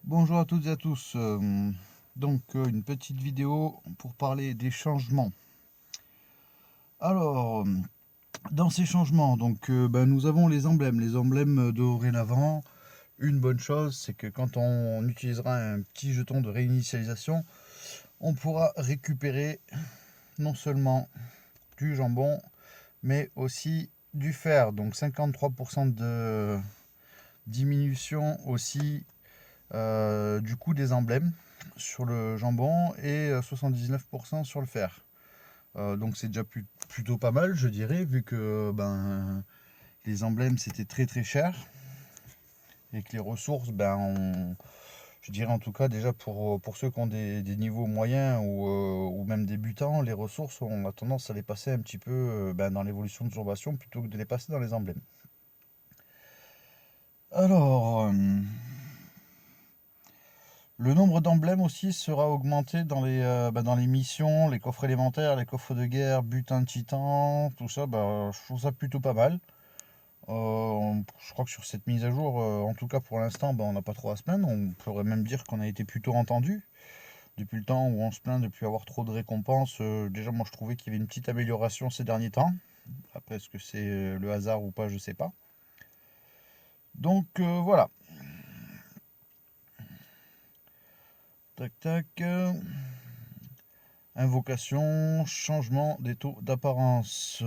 Bonjour à toutes et à tous. Une petite vidéo pour parler des changements. Alors, dans ces changements, nous avons les emblèmes. Les emblèmes dorénavant, une bonne chose, c'est que quand on utilisera un petit jeton de réinitialisation, on pourra récupérer non seulement du jambon, mais aussi du fer. Donc 53% de diminution aussi du coût des emblèmes sur le jambon et 79% sur le fer. Donc c'est déjà plutôt pas mal, je dirais, vu que les emblèmes c'était très très cher et que les ressources, je dirais en tout cas déjà pour ceux qui ont des niveaux moyens ou même débutants, les ressources on a tendance à les passer un petit peu dans l'évolution de turbation plutôt que de les passer dans les emblèmes. Alors, le nombre d'emblèmes aussi sera augmenté dans les missions, les coffres élémentaires, les coffres de guerre, butin de titan, tout ça, je trouve ça plutôt pas mal. Je crois que sur cette mise à jour, en tout cas pour l'instant, on n'a pas trop à se plaindre. On pourrait même dire qu'on a été plutôt entendu. Depuis le temps où on se plaint de ne plus avoir trop de récompenses, déjà moi je trouvais qu'il y avait une petite amélioration ces derniers temps. Après, est-ce que c'est le hasard ou pas, je sais pas. Voilà. Tac tac. Invocation, changement des taux d'apparence.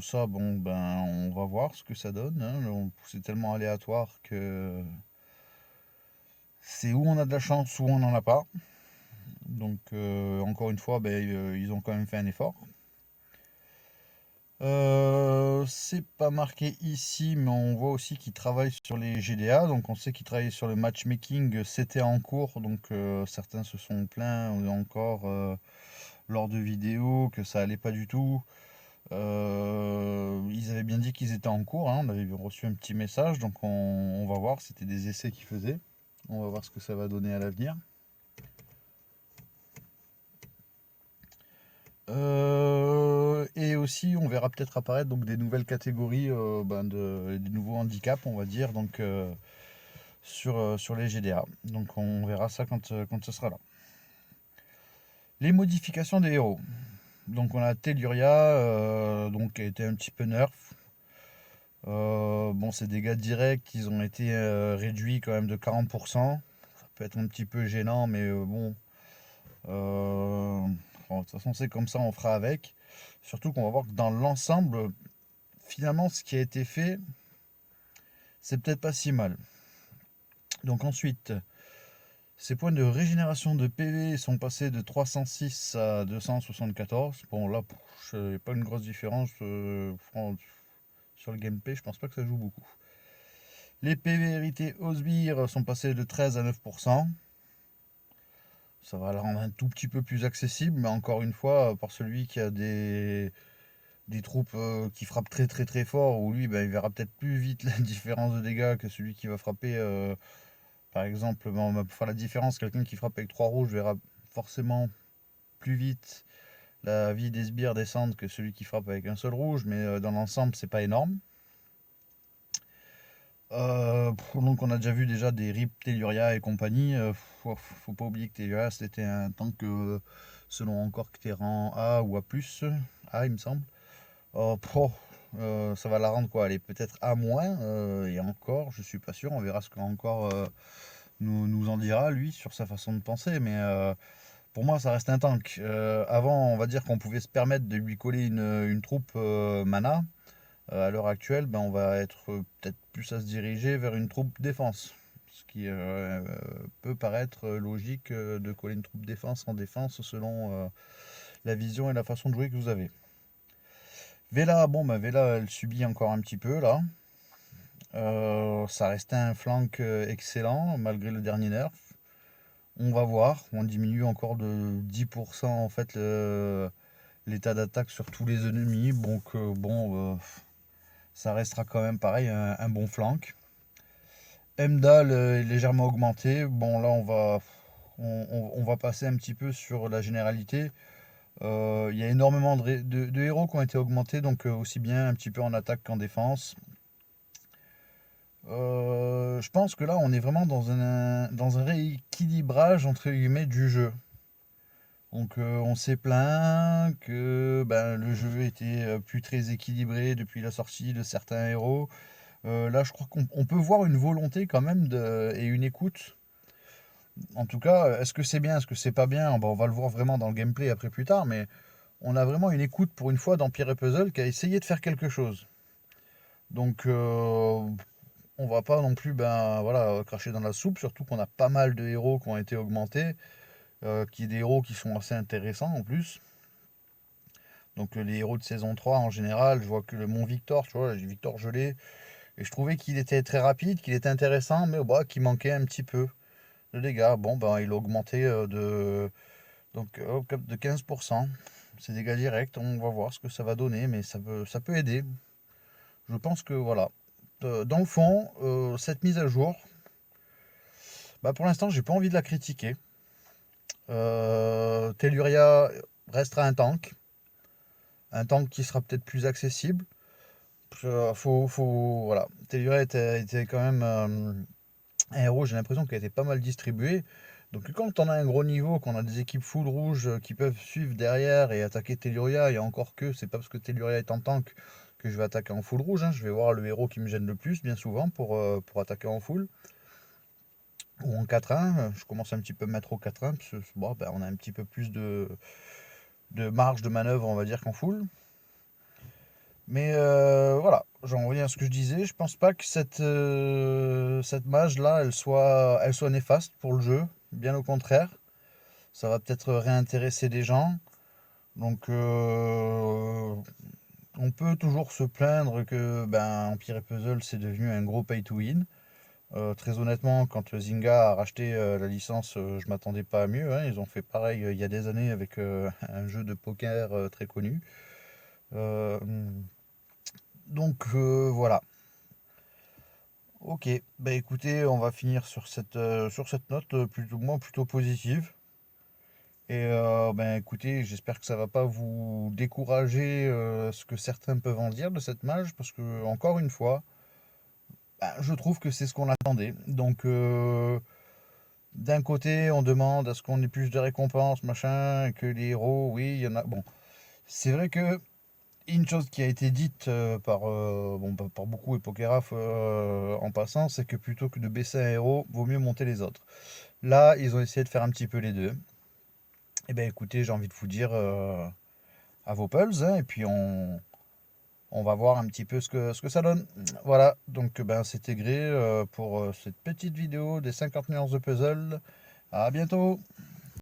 Ça, on va voir ce que ça donne, hein. C'est tellement aléatoire que c'est où on a de la chance, où on n'en a pas. Encore une fois, ils ont quand même fait un effort. C'est pas marqué ici, mais on voit aussi qu'ils travaillent sur les GDA. Donc on sait qu'ils travaillent sur le matchmaking. C'était en cours, certains se sont plaints encore lors de vidéos que ça allait pas du tout. Ils avaient bien dit qu'ils étaient en cours, hein. On avait reçu un petit message, on va voir. C'était des essais qu'ils faisaient. On va voir ce que ça va donner à l'avenir. Et aussi, on verra peut-être apparaître des nouvelles catégories, des nouveaux handicaps, on va dire, sur les GDA. Donc on verra ça quand ce sera là. Les modifications des héros. Donc on a Telluria, qui a été un petit peu nerf. Ces dégâts directs, ils ont été réduits quand même de 40%. Ça peut être un petit peu gênant, mais bon. De toute façon, c'est comme ça, on fera avec. Surtout qu'on va voir que dans l'ensemble, finalement, ce qui a été fait, c'est peut-être pas si mal. Donc ensuite, ces points de régénération de PV sont passés de 306 à 274. Bon, là, il n'y a pas une grosse différence. Sur le gameplay, je pense pas que ça joue beaucoup. Les PV hérités aux sbires sont passés de 13 à 9%. Ça va le rendre un tout petit peu plus accessible, mais encore une fois, pour celui qui a des troupes qui frappent très très très fort, où lui, il verra peut-être plus vite la différence de dégâts que celui qui va frapper, par exemple, pour faire la différence, quelqu'un qui frappe avec 3 rouges verra forcément plus vite la vie des sbires descendre que celui qui frappe avec un seul rouge, mais dans l'ensemble, c'est pas énorme. On a déjà vu déjà des RIP Telluria et compagnie. Faut pas oublier que Telluria c'était un tank selon encore que t'es rang A ou A+, A il me semble. Ça va la rendre quoi? Elle est peut-être A-, et encore, je suis pas sûr. On verra ce qu'encore nous en dira lui sur sa façon de penser. Mais pour moi, ça reste un tank. Avant, on va dire qu'on pouvait se permettre de lui coller une troupe mana. À l'heure actuelle, on va être peut-être plus à se diriger vers une troupe défense. Ce qui peut paraître logique de coller une troupe défense en défense selon la vision et la façon de jouer que vous avez. Vela, Vela, elle subit encore un petit peu là. Ça restait un flank excellent malgré le dernier nerf. On va voir, on diminue encore de 10% en fait l'état d'attaque sur tous les ennemis. Ça restera quand même pareil, un bon flank. Mdal est légèrement augmenté. Bon, là, on va passer un petit peu sur la généralité. Il y a énormément de héros qui ont été augmentés, donc aussi bien un petit peu en attaque qu'en défense. je pense que là, on est vraiment dans un rééquilibrage entre guillemets du jeu. Donc on s'est plaint que ben, le jeu était plus très équilibré depuis la sortie de certains héros. Là, je crois qu'on peut voir une volonté quand même et une écoute. En tout cas, est-ce que c'est bien, est-ce que c'est pas bien? Bon, on va le voir vraiment dans le gameplay après plus tard, mais on a vraiment une écoute pour une fois dans Pierre et Puzzle qui a essayé de faire quelque chose. Donc on va pas non plus ben, voilà, cracher dans la soupe, surtout qu'on a pas mal de héros qui ont été augmentés, qui des héros qui sont assez intéressants en plus. Donc les héros de saison 3 en général, je vois que le Mont Victor, tu vois, j'ai Victor Gelé, et je trouvais qu'il était très rapide, qu'il était intéressant, mais bah, qu'il manquait un petit peu de dégâts. Bon, ben il a augmenté de 15%. C'est dégâts directs, on va voir ce que ça va donner, mais ça peut aider. Je pense que voilà. Dans le fond, cette mise à jour, bah, pour l'instant, j'ai pas envie de la critiquer. Telluria restera un tank qui sera peut-être plus accessible. Voilà. Telluria était quand même un héros, j'ai l'impression qu'il a été pas mal distribué. Donc quand on a un gros niveau, qu'on a des équipes full rouge qui peuvent suivre derrière et attaquer Telluria, et encore que c'est pas parce que Telluria est en tank que je vais attaquer en full rouge, hein. Je vais voir le héros qui me gêne le plus bien souvent pour attaquer en full. Ou en 4-1, je commence un petit peu à me mettre au 4-1, parce que bon, ben, on a un petit peu plus de marge de manœuvre, on va dire, qu'en full. Mais voilà, j'en reviens à ce que je disais. Je pense pas que cette mage là, elle soit néfaste pour le jeu. Bien au contraire, ça va peut-être réintéresser des gens. Donc on peut toujours se plaindre que ben, Empire et Puzzle c'est devenu un gros pay to win. Très honnêtement, quand Zynga a racheté la licence, je m'attendais pas à mieux, hein. Ils ont fait pareil il y a des années avec un jeu de poker très connu. Euh, donc voilà. Ok, bah écoutez, on va finir sur cette note plutôt positive. Et ben écoutez, j'espère que ça va pas vous décourager ce que certains peuvent en dire de cette mage, parce que encore une fois, ben, je trouve que c'est ce qu'on attendait. Donc d'un côté, on demande à ce qu'on ait plus de récompenses, machin, et que les héros, oui, il y en a. Bon, c'est vrai que une chose qui a été dite par beaucoup et Pokeraf en passant, c'est que plutôt que de baisser un héros, vaut mieux monter les autres. Là, ils ont essayé de faire un petit peu les deux. Et bien écoutez, j'ai envie de vous dire à vos pulses, hein, et puis on va voir un petit peu ce que ça donne. Voilà, donc ben, c'était Gré pour cette petite vidéo des 50 nuances de puzzle. À bientôt!